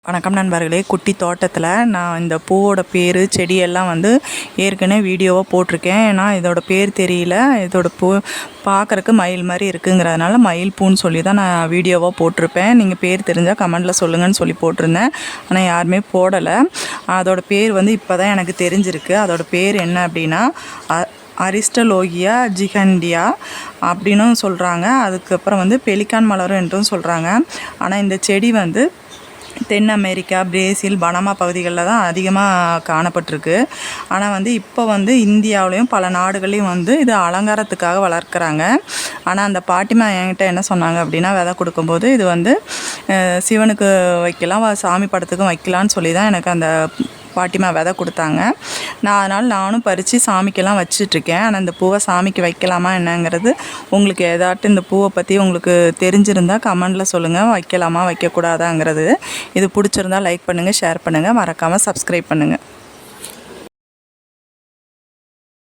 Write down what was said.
வணக்கம் நண்பர்களே. குட்டி தோட்டத்தில் நான் இந்த பூவோட பேர் செடியெல்லாம் ஏற்கனவே வீடியோவாக போட்டிருக்கேன். ஏன்னா இதோட பேர் தெரியல, இதோட பூ பார்க்குறக்கு மயில் மாதிரி இருக்குங்கிறதுனால மயில் பூன்னு சொல்லி தான் நான் வீடியோவாக போட்டிருப்பேன். நீங்கள் பேர் தெரிஞ்சால் கமெண்டில் சொல்லுங்கன்னு சொல்லி போட்டிருந்தேன். ஆனால் யாருமே போடலை. அதோட பேர் இப்போ தான் எனக்கு தெரிஞ்சிருக்கு. அதோட பேர் என்ன அப்படின்னா அரிஸ்டலோகியா ஜிகண்டியா அப்படின்னு சொல்கிறாங்க. அதுக்கப்புறம் பெலிகான் மலரும் என்றும் சொல்கிறாங்க. ஆனால் இந்த செடி தென் அமெரிக்கா, பிரேசில், பனாமா பகுதிகளில் தான் அதிகமாக காணப்பட்டிருக்கு. ஆனால் இப்போ இந்தியாவிலையும் பல நாடுகள்லையும் இது அலங்காரத்துக்காக வளர்க்குறாங்க. ஆனால் அந்த பாட்டிமா என்கிட்ட என்ன சொன்னாங்க அப்படின்னா, விதை கொடுக்கும்போது இது சிவனுக்கு வைக்கலாம், சாமி படத்துக்கும் வைக்கலான்னு சொல்லி தான் எனக்கு அந்த பாட்டிமா விதை கொடுத்தாங்க. அதனால் நானும் பறித்து சாமிக்கெல்லாம் வச்சிட்ருக்கேன். ஆனால் இந்த பூவை சாமிக்கு வைக்கலாமா என்னங்கிறது உங்களுக்கு ஏதாட்டும் இந்த பூவை பற்றி உங்களுக்கு தெரிஞ்சிருந்தால் கமெண்டில் சொல்லுங்கள். வைக்கலாமா வைக்கக்கூடாதாங்கிறது. இது பிடிச்சிருந்தால் லைக் பண்ணுங்கள், ஷேர் பண்ணுங்கள், மறக்காமல் சப்ஸ்கிரைப் பண்ணுங்கள்.